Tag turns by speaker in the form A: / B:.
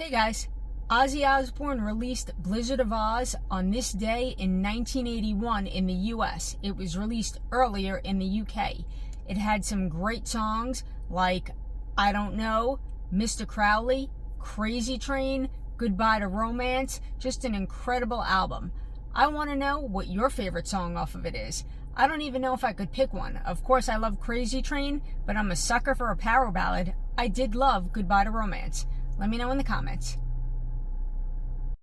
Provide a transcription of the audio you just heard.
A: Hey guys, Ozzy Osbourne released Blizzard of Oz on this day in 1981 in the US. It was released earlier in the UK. It had some great songs like I Don't Know, Mr. Crowley, Crazy Train, Goodbye to Romance, just an incredible album. I want to know what your favorite song off of it is. I don't even know if I could pick one. Of course, I love Crazy Train, but I'm a sucker for a power ballad. I did love Goodbye to Romance. Let me know in the comments.